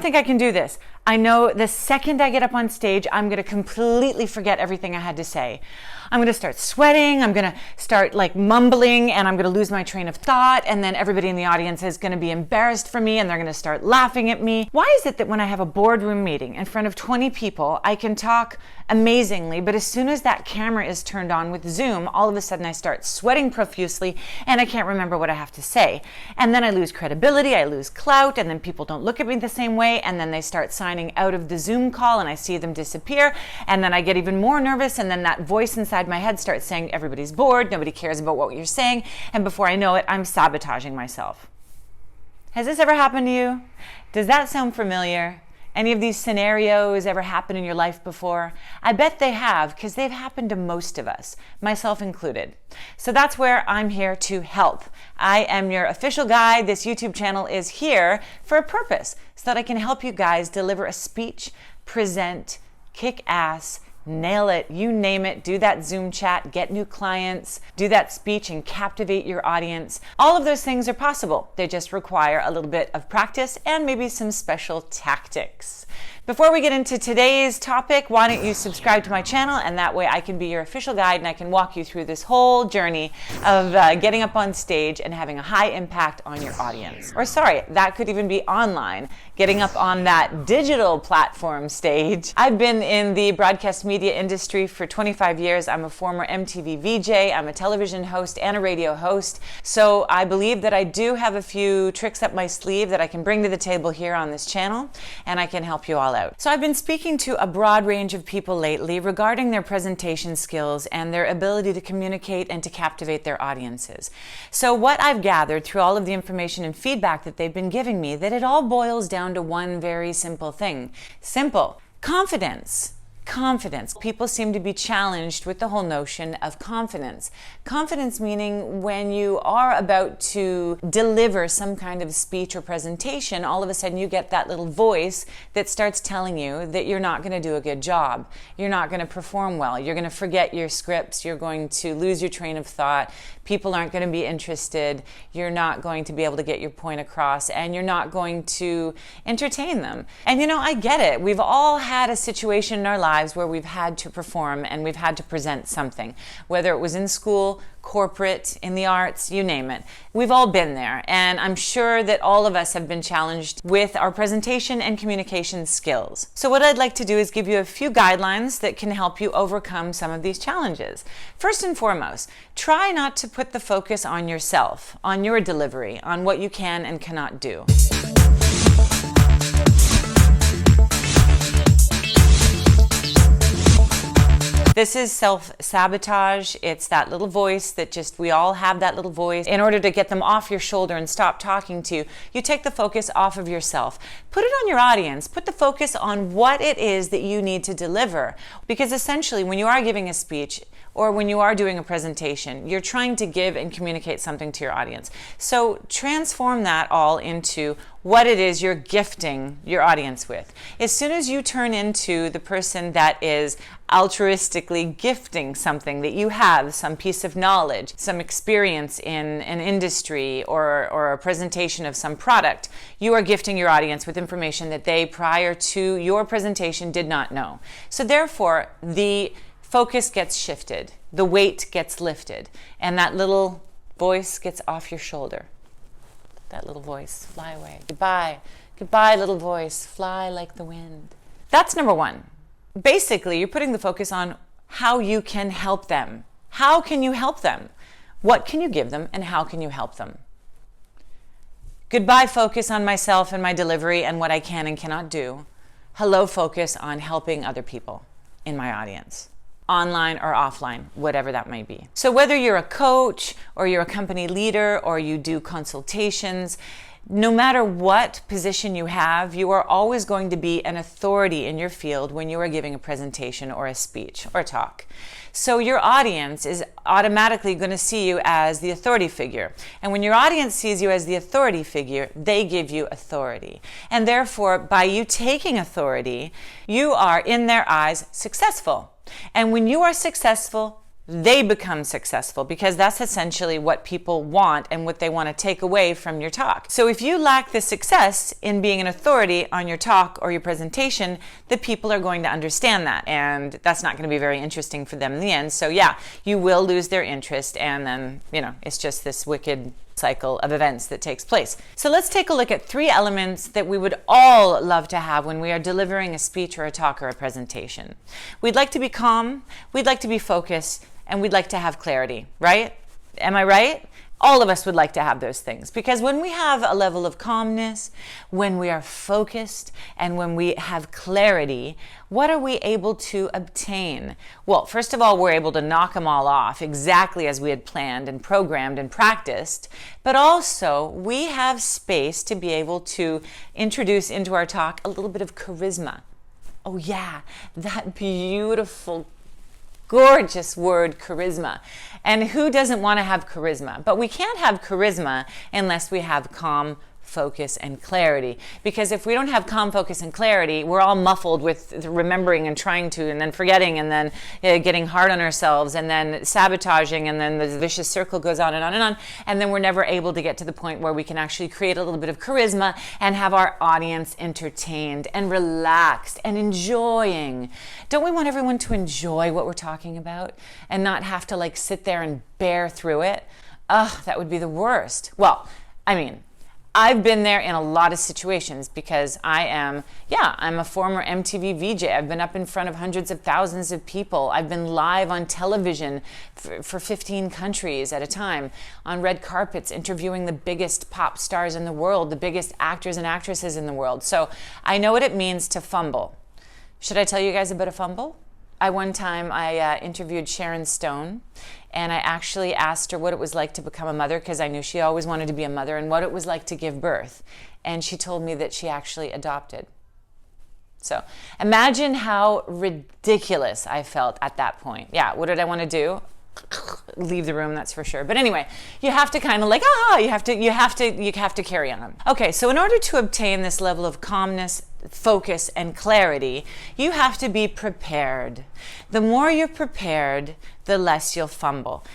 think I can do this. I know the second I get up on stage, I'm going to completely forget everything I had to say. I'm going to start sweating, I'm going to start like mumbling, and I'm going to lose my train of thought, and then everybody in the audience is going to be embarrassed for me, and they're going to start laughing at me. Why is it that when I have a boardroom meeting in front of 20 people, I can talk amazingly, but as soon as that camera is turned on with Zoom, all of a sudden I start sweating profusely, and I can't remember what I have to say. And then I lose credibility, I lose clout, and then people don't look at me the same way, and then they start signing out of the Zoom call, and I see them disappear, and then I get even more nervous, and then that voice inside my head starts saying, everybody's bored, nobody cares about what you're saying, and before I know it, I'm sabotaging myself. Has this ever happened to you? Does that sound familiar? Any of these scenarios ever happen in your life before? I bet they have, because they've happened to most of us, myself included. So that's where I'm here to help. I am your official guide. This YouTube channel is here for a purpose, so that I can help you guys deliver a speech, present, kick ass, nail it, you name it, do that Zoom chat, get new clients, do that speech and captivate your audience. All of those things are possible. They just require a little bit of practice and maybe some special tactics. Before we get into today's topic, why don't you subscribe to my channel, and that way I can be your official guide and I can walk you through this whole journey of getting up on stage and having a high impact on your audience. Or sorry, that could even be online, getting up on that digital platform stage. I've been in the broadcast media industry for 25 years. I'm a former MTV VJ, I'm a television host and a radio host. So I believe that I do have a few tricks up my sleeve that I can bring to the table here on this channel, and I can help you all out. So I've been speaking to a broad range of people lately regarding their presentation skills and their ability to communicate and to captivate their audiences. So what I've gathered through all of the information and feedback that they've been giving me, that it all boils down to one very simple thing. Simple. Confidence. Confidence. People seem to be challenged with the whole notion of confidence. Confidence meaning when you are about to deliver some kind of speech or presentation, all of a sudden you get that little voice that starts telling you that you're not going to do a good job. You're not going to perform well. You're going to forget your scripts. You're going to lose your train of thought. People aren't going to be interested. You're not going to be able to get your point across, and you're not going to entertain them. And you know, I get it. We've all had a situation in our lives where we've had to perform and we've had to present something, whether it was in school, corporate, in the arts, you name it. We've all been there, and I'm sure that all of us have been challenged with our presentation and communication skills. So what I'd like to do is give you a few guidelines that can help you overcome some of these challenges. First and foremost, try not to put the focus on yourself, on your delivery, on what you can and cannot do. This is self-sabotage. It's that little voice that we all have that little voice. In order to get them off your shoulder and stop talking to you, you take the focus off of yourself. Put it on your audience. Put the focus on what it is that you need to deliver. Because essentially, when you are giving a speech, or when you are doing a presentation, you're trying to give and communicate something to your audience. So transform that all into what it is you're gifting your audience with. As soon as you turn into the person that is altruistically gifting something that you have, some piece of knowledge, some experience in an industry, or a presentation of some product, you are gifting your audience with information that they, prior to your presentation, did not know. So therefore, the focus gets shifted, the weight gets lifted, and that little voice gets off your shoulder. That little voice, fly away. Goodbye. Goodbye, little voice, fly like the wind. That's number one. Basically, you're putting the focus on how you can help them. How can you help them? What can you give them, and how can you help them? Goodbye, focus on myself and my delivery and what I can and cannot do. Hello, focus on helping other people in my audience. Online or offline, whatever that may be. So whether you're a coach or you're a company leader or you do consultations, no matter what position you have, you are always going to be an authority in your field when you are giving a presentation or a speech or talk. So your audience is automatically going to see you as the authority figure. And when your audience sees you as the authority figure, they give you authority. And therefore, by you taking authority, you are, in their eyes, successful. And when you are successful, they become successful, because that's essentially what people want and what they want to take away from your talk. So if you lack the success in being an authority on your talk or your presentation, the people are going to understand that, and that's not going to be very interesting for them in the end. So yeah, you will lose their interest, and then, it's just this wicked cycle of events that takes place. So let's take a look at 3 elements that we would all love to have when we are delivering a speech or a talk or a presentation. We'd like to be calm, we'd like to be focused, and we'd like to have clarity, right? Am I right? All of us would like to have those things, because when we have a level of calmness, when we are focused, and when we have clarity, what are we able to obtain? Well, first of all, we're able to knock them all off exactly as we had planned and programmed and practiced, but also we have space to be able to introduce into our talk a little bit of charisma. Oh yeah, that beautiful, gorgeous word, charisma. And who doesn't want to have charisma? But we can't have charisma unless we have calm, focus, and clarity. Because if we don't have calm, focus, and clarity, we're all muffled with remembering and trying to, and then forgetting, and then getting hard on ourselves, and then sabotaging, and then the vicious circle goes on and on and on. And then we're never able to get to the point where we can actually create a little bit of charisma and have our audience entertained and relaxed and enjoying. Don't we want everyone to enjoy what we're talking about and not have to sit there and bear through it? Ugh, that would be the worst. Well, I've been there in a lot of situations, because I'm a former MTV VJ. I've been up in front of hundreds of thousands of people. I've been live on television for 15 countries at a time, on red carpets, interviewing the biggest pop stars in the world, the biggest actors and actresses in the world. So I know what it means to fumble. Should I tell you guys about a fumble? One time I interviewed Sharon Stone, and I actually asked her what it was like to become a mother, because I knew she always wanted to be a mother, and what it was like to give birth. And she told me that she actually adopted. So imagine how ridiculous I felt at that point. Yeah, what did I want to do? Leave the room, that's for sure. But anyway, you have to kind of you have to carry on. Okay, so in order to obtain this level of calmness, focus, and clarity, you have to be prepared. The more you're prepared, the less you'll fumble.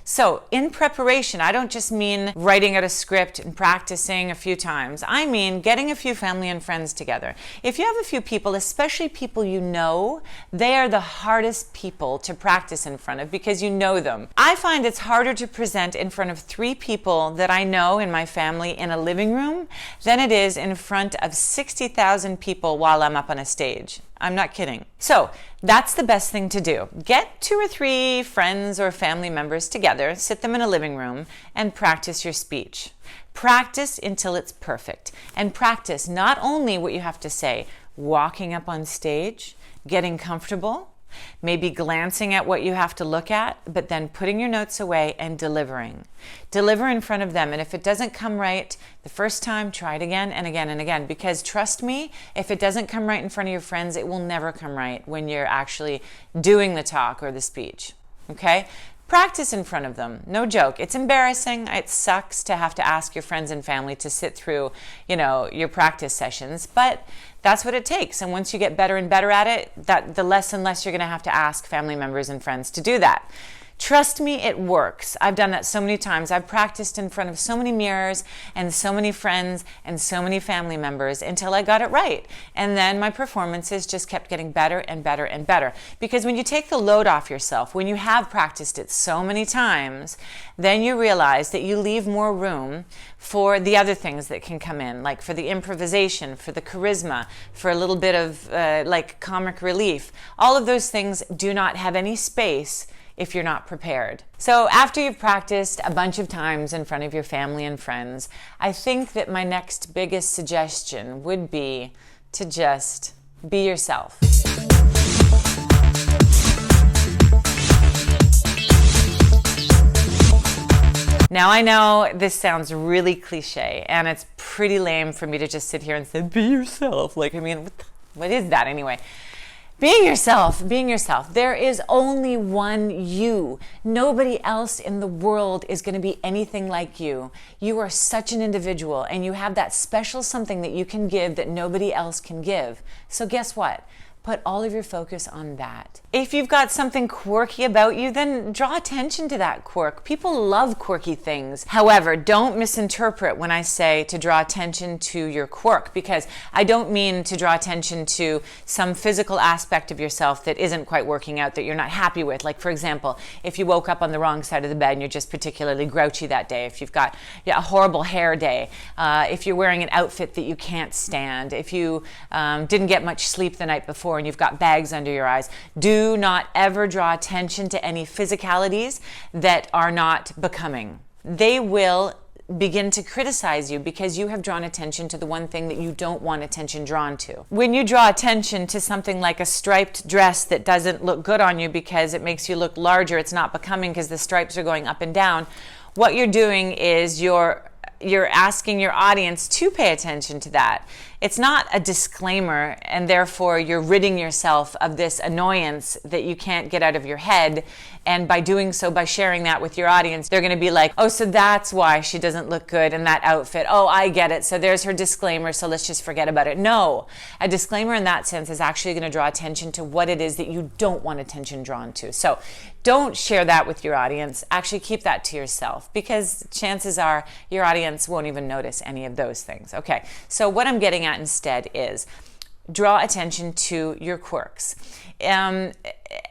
So in preparation, I don't just mean writing out a script and practicing a few times. I mean getting a few family and friends together. If you have a few people, especially people you know, they are the hardest people to practice in front of, because you know them. I find it's harder to present in front of 3 people that I know in my family in a living room than it is in front of 60,000 people while I'm up on a stage. I'm not kidding. So that's the best thing to do. Get 2 or 3 friends or family members together, sit them in a living room, and practice your speech. Practice until it's perfect. And practice not only what you have to say, walking up on stage, getting comfortable, maybe glancing at what you have to look at, but then putting your notes away and delivering. Deliver in front of them. And if it doesn't come right the first time, try it again and again and again. Because trust me, if it doesn't come right in front of your friends, it will never come right when you're actually doing the talk or the speech. Okay? Practice in front of them. No joke. It's embarrassing. It sucks to have to ask your friends and family to sit through, your practice sessions, but that's what it takes. And once you get better and better at it, the less and less you're going to have to ask family members and friends to do that. Trust me, it works. I've done that so many times. I've practiced in front of so many mirrors and so many friends and so many family members until I got it right. And then my performances just kept getting better and better and better. Because when you take the load off yourself, when you have practiced it so many times, then you realize that you leave more room for the other things that can come in, like for the improvisation, for the charisma, for a little bit of comic relief. All of those things do not have any space if you're not prepared. So after you've practiced a bunch of times in front of your family and friends, I think that my next biggest suggestion would be to just be yourself. Now I know this sounds really cliche, and it's pretty lame for me to just sit here and say, be yourself. What is that anyway? Being yourself, being yourself. There is only one you. Nobody else in the world is going to be anything like you. You are such an individual, and you have that special something that you can give that nobody else can give. So guess what? Put all of your focus on that. If you've got something quirky about you, then draw attention to that quirk. People love quirky things. However, don't misinterpret when I say to draw attention to your quirk, because I don't mean to draw attention to some physical aspect of yourself that isn't quite working out, that you're not happy with. Like, for example, if you woke up on the wrong side of the bed and you're just particularly grouchy that day, if you've got a horrible hair day, if you're wearing an outfit that you can't stand, if you didn't get much sleep the night before, and you've got bags under your eyes, do not ever draw attention to any physicalities that are not becoming. They will begin to criticize you because you have drawn attention to the one thing that you don't want attention drawn to. When you draw attention to something like a striped dress that doesn't look good on you because it makes you look larger, it's not becoming because the stripes are going up and down, what you're doing is you're asking your audience to pay attention to that. It's not a disclaimer, and therefore you're ridding yourself of this annoyance that you can't get out of your head. And by doing so, by sharing that with your audience, they're going to be like, oh, so that's why she doesn't look good in that outfit. Oh, I get it. So there's her disclaimer, so let's just forget about it. No, a disclaimer in that sense is actually going to draw attention to what it is that you don't want attention drawn to. So don't share that with your audience. Actually keep that to yourself, because chances are your audience won't even notice any of those things. Okay, so what I'm getting at instead is draw attention to your quirks. And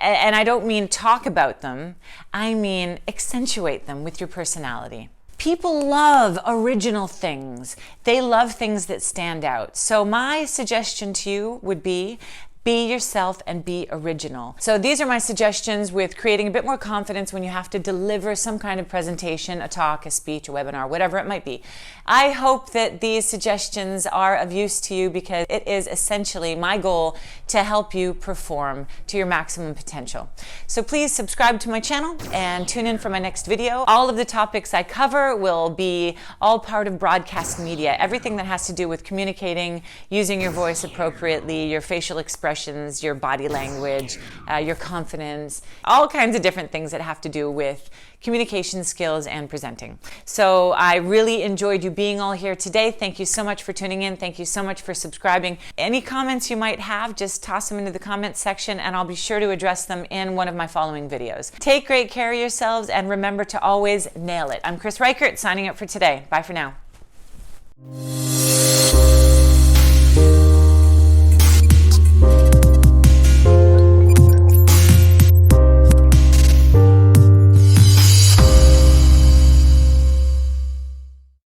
I don't mean talk about them, I mean accentuate them with your personality. People love original things. They love things that stand out. So my suggestion to you would be yourself and be original. So these are my suggestions with creating a bit more confidence when you have to deliver some kind of presentation, a talk, a speech, a webinar, whatever it might be. I hope that these suggestions are of use to you, because it is essentially my goal to help you perform to your maximum potential. So please subscribe to my channel and tune in for my next video. All of the topics I cover will be all part of broadcast media. Everything that has to do with communicating, using your voice appropriately, your facial expressions, your body language, your confidence, all kinds of different things that have to do with communication skills and presenting. So I really enjoyed you being all here today. Thank you so much for tuning in. Thank you so much for subscribing. Any comments you might have, just toss them into the comments section and I'll be sure to address them in one of my following videos. Take great care of yourselves and remember to always nail it. I'm Kris Reichert, signing up for today. Bye for now.